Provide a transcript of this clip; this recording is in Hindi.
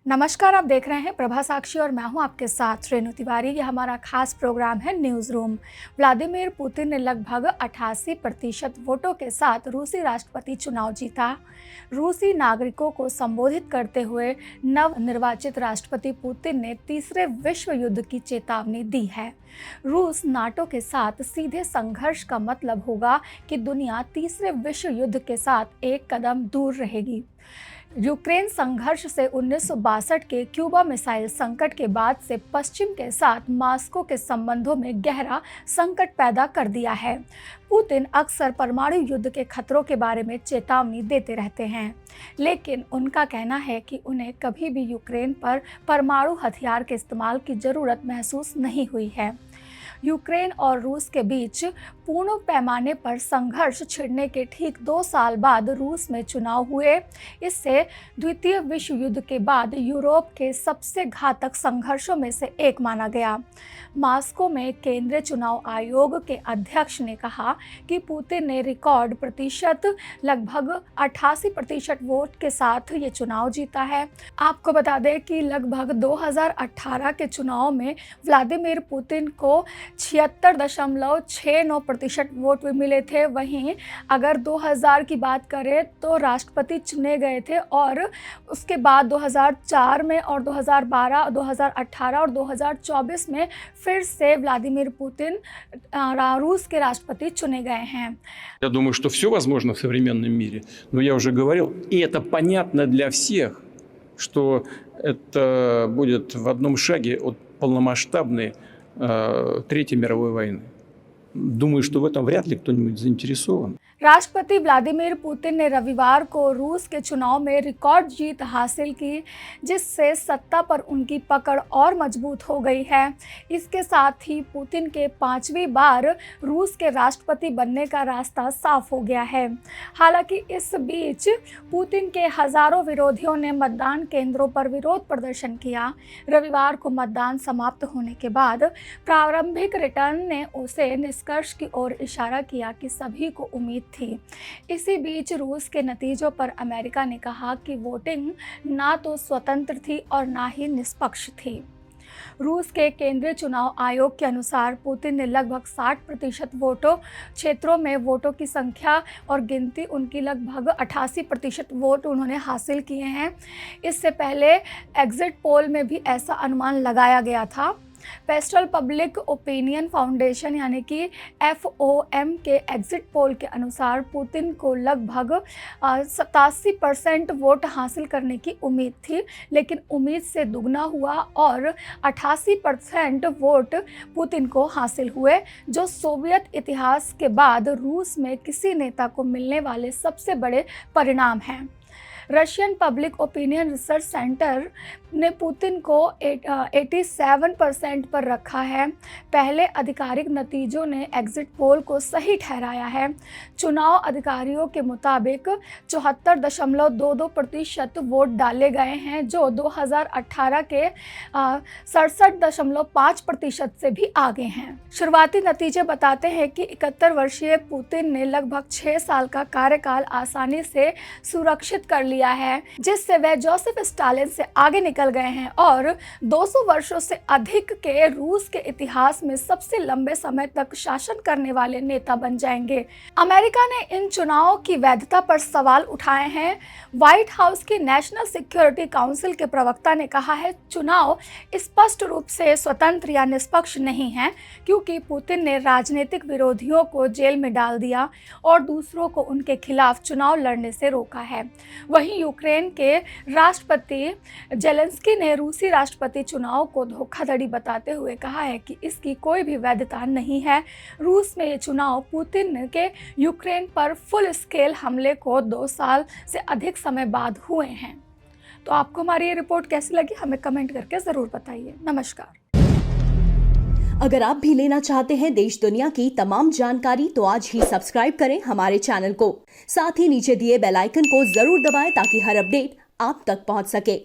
नमस्कार, आप देख रहे हैं प्रभा साक्षी और मैं हूं आपके साथ रेणु तिवारी। ये हमारा खास प्रोग्राम है न्यूज़ रूम। व्लादिमीर पुतिन ने लगभग 88% वोटों के साथ रूसी राष्ट्रपति चुनाव जीता। रूसी नागरिकों को संबोधित करते हुए नवनिर्वाचित राष्ट्रपति पुतिन ने तीसरे विश्व युद्ध की चेतावनी दी है। रूस नाटो के साथ सीधे संघर्ष का मतलब होगा कि दुनिया तीसरे विश्व युद्ध के साथ एक कदम दूर रहेगी। यूक्रेन संघर्ष से 1962 के क्यूबा मिसाइल संकट के बाद से पश्चिम के साथ मॉस्को के संबंधों में गहरा संकट पैदा कर दिया है। पुतिन अक्सर परमाणु युद्ध के खतरों के बारे में चेतावनी देते रहते हैं, लेकिन उनका कहना है कि उन्हें कभी भी यूक्रेन पर परमाणु हथियार के इस्तेमाल की जरूरत महसूस नहीं हुई है। यूक्रेन और रूस के बीच पूर्ण पैमाने पर संघर्ष छिड़ने के ठीक 2 साल बाद रूस में चुनाव हुए। इससे द्वितीय विश्व युद्ध के बाद यूरोप के सबसे घातक संघर्षों में से एक माना गया। मॉस्को में केंद्रीय चुनाव आयोग के अध्यक्ष ने कहा कि पुतिन ने रिकॉर्ड प्रतिशत लगभग 88% वोट के साथ ये चुनाव जीता है। आपको बता दें कि लगभग 2018 के चुनाव में व्लादिमीर पुतिन को 76.69% वोट मिले थे। वहीं अगर 2000 की बात करें तो राष्ट्रपति चुने गए थे और उसके बाद 2004 में और 2012, 2018 और 2024 में फिर से व्लादिमीर पुतिन रूस के राष्ट्रपति चुने गए हैं। Я думаю, что все возможно в современном мире, но я уже говорил, и это понятно для всех, что это будет в одном шаге от полномасштабной Третьей мировой войны. Думаю, что в этом вряд ли кто-нибудь заинтересован. राष्ट्रपति व्लादिमीर पुतिन ने रविवार को रूस के चुनाव में रिकॉर्ड जीत हासिल की, जिससे सत्ता पर उनकी पकड़ और मजबूत हो गई है। इसके साथ ही पुतिन के 5वीं बार रूस के राष्ट्रपति बनने का रास्ता साफ हो गया है। हालांकि इस बीच पुतिन के हजारों विरोधियों ने मतदान केंद्रों पर विरोध प्रदर्शन किया। रविवार को मतदान समाप्त होने के बाद प्रारंभिक रिटर्न ने उसे निष्कर्ष की ओर इशारा किया कि सभी को उम्मीद थी। इसी बीच रूस के नतीजों पर अमेरिका ने कहा कि वोटिंग ना तो स्वतंत्र थी और ना ही निष्पक्ष थी। रूस के केंद्रीय चुनाव आयोग के अनुसार पुतिन ने लगभग 60% वोटों क्षेत्रों में वोटों की संख्या और गिनती उनकी लगभग 88% वोट उन्होंने हासिल किए हैं। इससे पहले एग्जिट पोल में भी ऐसा अनुमान लगाया गया था। पेस्टल पब्लिक ओपिनियन फाउंडेशन यानी कि FOM के एग्जिट पोल के अनुसार पुतिन को लगभग 87% वोट हासिल करने की उम्मीद थी, लेकिन उम्मीद से दुगना हुआ और 88% वोट पुतिन को हासिल हुए, जो सोवियत इतिहास के बाद रूस में किसी नेता को मिलने वाले सबसे बड़े परिणाम हैं। Russian public opinion research centre ने पुतिन को 87% पर रखा है। पहले आधिकारिक नतीजों ने एग्जिट पोल को सही ठहराया है। चुनाव अधिकारियों के मुताबिक 74.22% वोट डाले गए हैं, जो 2018 के 67.5% से भी आगे हैं। शुरुआती नतीजे बताते हैं कि 71 वर्षीय पुतिन ने लगभग 6 साल का कार्यकाल आसानी से सुरक्षित कर लिया है, जिससे वह जोसेफ स्टालिन से आगे निकल गए हैं और 200 वर्षों से अधिक के रूस के इतिहास में सबसे लंबे समय तक शासन करने वाले नेता बन जाएंगे। अमेरिका ने इन चुनावों की वैधता पर सवाल उठाए हैं। व्हाइट हाउस की नेशनल सिक्योरिटी काउंसिल के प्रवक्ता ने कहा है, चुनाव स्पष्ट रूप से स्वतंत्र या निष्पक्ष नहीं है, क्योंकि पुतिन ने राजनीतिक विरोधियों को जेल में डाल दिया और दूसरों को उनके खिलाफ चुनाव लड़ने से रोका है। वहीं यूक्रेन के राष्ट्रपति जेलेंस्की ने रूसी राष्ट्रपति चुनाव को धोखाधड़ी बताते हुए कहा है कि इसकी कोई भी वैधता नहीं है। रूस में ये चुनाव पुतिन के यूक्रेन पर फुल स्केल हमले को 2 साल से अधिक समय बाद हुए हैं। तो आपको हमारी ये रिपोर्ट कैसी लगी, हमें कमेंट करके ज़रूर बताइए। नमस्कार। अगर आप भी लेना चाहते हैं देश दुनिया की तमाम जानकारी तो आज ही सब्सक्राइब करें हमारे चैनल को। साथ ही नीचे दिए बेल आइकन को जरूर दबाएं ताकि हर अपडेट आप तक पहुंच सके।